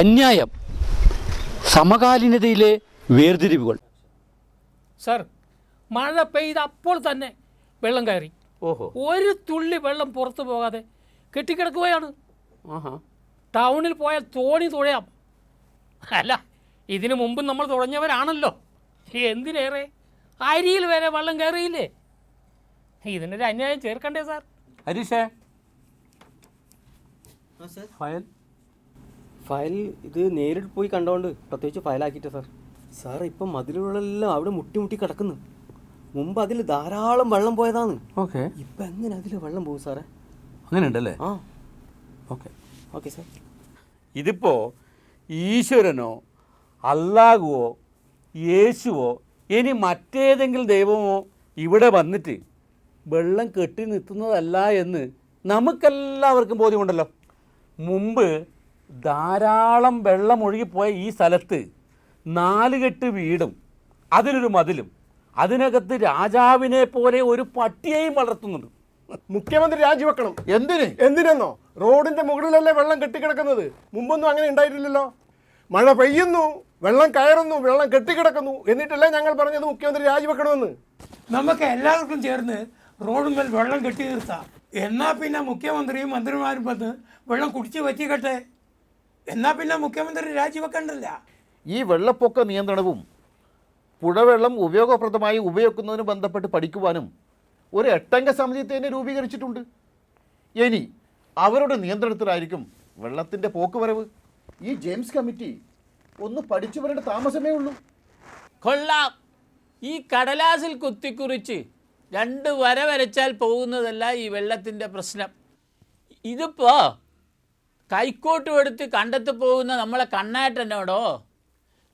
അന്യായം, സമകാലീനതയിലെ വേർതിരിവുകൾ. സർ, മഴ പെയ്ത് അപ്പോൾ തന്നെ വെള്ളം കയറി. ഓഹോ, ഒരു തുള്ളി വെള്ളം പുറത്തു പോകാതെ കെട്ടിക്കിടക്കുകയാണ്. ടൗണിൽ പോയാൽ തോണി തുഴയാം. അല്ല, ഇതിനു മുമ്പ് നമ്മൾ തുഴഞ്ഞവരാണല്ലോ. എന്തിനേറെ അരിയിൽ വരെ വെള്ളം കയറിയില്ലേ? ഇതിനൊരു അന്യായം ചേർക്കണ്ടേ സാർ? ഹരീഷേ, ഫയൽ ഇത് നേരിട്ട് പോയി കണ്ടോണ്ട് പ്രത്യേകിച്ച് ഫയലാക്കിയിട്ട് സാർ. സാർ ഇപ്പം മതിലുകളെല്ലാം അവിടെ മുട്ടി കിടക്കുന്നു. മുമ്പ് അതിൽ ധാരാളം വെള്ളം പോയതാണ്. ഓക്കെ, ഇപ്പം എങ്ങനെ അതിൽ വെള്ളം പോകും സാറേ? അങ്ങനെ ഉണ്ടല്ലേ? ആ, ഓക്കെ ഓക്കെ സാർ. ഇതിപ്പോൾ ഈശ്വരനോ അല്ലാഹുവോ യേശുവോ ഇനി മറ്റേതെങ്കിലും ദൈവമോ ഇവിടെ വന്നിട്ട് വെള്ളം കെട്ടി നിർത്തുന്നതല്ല എന്ന് നമുക്കെല്ലാവർക്കും ബോധ്യമുണ്ടല്ലോ. മുമ്പ് ധാരാളം വെള്ളം ഒഴുകിപ്പോയ ഈ സ്ഥലത്ത് 4 കെട്ട് വീടും അതിലൊരു മതിലും അതിനകത്ത് രാജാവിനെ പോലെ ഒരു പട്ടിയെയും വളർത്തുന്നുണ്ട്. മുഖ്യമന്ത്രി രാജിവെക്കണം. എന്തിനെന്നോ? റോഡിന്റെ മുകളിലല്ലേ വെള്ളം കെട്ടിക്കിടക്കുന്നത്. മുമ്പൊന്നും അങ്ങനെ ഉണ്ടായിട്ടില്ലല്ലോ. മഴ പെയ്യുന്നു, വെള്ളം കയറുന്നു, വെള്ളം കെട്ടിക്കിടക്കുന്നു, എന്നിട്ടല്ലേ ഞങ്ങൾ പറഞ്ഞത് മുഖ്യമന്ത്രി രാജിവെക്കണമെന്ന്. നമുക്ക് എല്ലാവർക്കും ചേർന്ന് റോഡുമേൽ വെള്ളം കെട്ടി നിർത്താം. എന്നാൽ പിന്നെ മുഖ്യമന്ത്രിയും മന്ത്രിമാരും വന്ന് വെള്ളം കുടിച്ച് വറ്റിക്കട്ടെ. എന്നാൽ പിന്നെ മുഖ്യമന്ത്രി രാജിവെക്കണ്ടല്ല. ഈ വെള്ളപ്പൊക്ക നിയന്ത്രണവും പുഴവെള്ളം ഉപയോഗപ്രദമായി ഉപയോഗിക്കുന്നതിന് ബന്ധപ്പെട്ട് പഠിക്കുവാനും ഒരു 8-അംഗ സമിതി തന്നെ രൂപീകരിച്ചിട്ടുണ്ട്. ഇനി അവരുടെ നിയന്ത്രണത്തിലായിരിക്കും വെള്ളത്തിൻ്റെ പോക്കുവരവ്. ഈ ജെയിംസ് കമ്മിറ്റി ഒന്ന് പഠിച്ചു വരേണ്ട താമസമേ ഉള്ളൂ. കൊള്ളാം. ഈ കടലാസിൽ കുത്തിക്കുറിച്ച് 2 വര വരച്ചാൽ പോകുന്നതല്ല ഈ വെള്ളത്തിൻ്റെ പ്രശ്നം. ഇതിപ്പോൾ കൈക്കോട്ടും എടുത്ത് കണ്ടെത്തി പോകുന്ന നമ്മളെ കണ്ണാട്ടനോടോ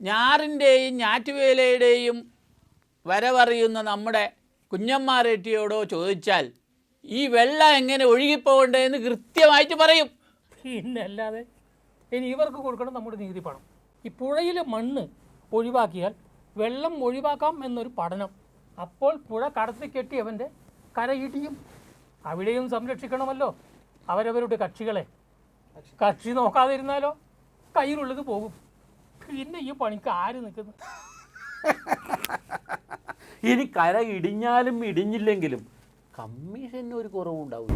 ഞാറിൻ്റെയും ഞാറ്റുവേലയുടെയും വരവറിയുന്ന നമ്മുടെ കുഞ്ഞമ്മാറേട്ടിയോടോ ചോദിച്ചാൽ ഈ വെള്ളം എങ്ങനെ ഒഴുകിപ്പോകേണ്ടതെന്ന് കൃത്യമായിട്ട് പറയും. പിന്നെ അല്ലാതെ ഇനി ഇവർക്ക് കൊടുക്കണം നമ്മുടെ നികുതി പണം. ഈ പുഴയിലെ മണ്ണ് ഒഴിവാക്കിയാൽ വെള്ളം ഒഴിവാക്കാം എന്നൊരു പഠനം. അപ്പോൾ പുഴ കടത്തി കെട്ടിയവൻ്റെ കരയിടിയും. അവിടെയും സംരക്ഷിക്കണമല്ലോ അവരവരുടെ കക്ഷികളെ. കക്ഷി നോക്കാതിരുന്നാലോ കയ്യിലുള്ളത് പോകും. പിന്നെ ഈ പണിക്ക് ആര് നിൽക്കുന്നു? ഇനി കര ഇടിഞ്ഞാലും ഇടിഞ്ഞില്ലെങ്കിലും കമ്മീഷന് ഒരു കുറവുണ്ടാവും.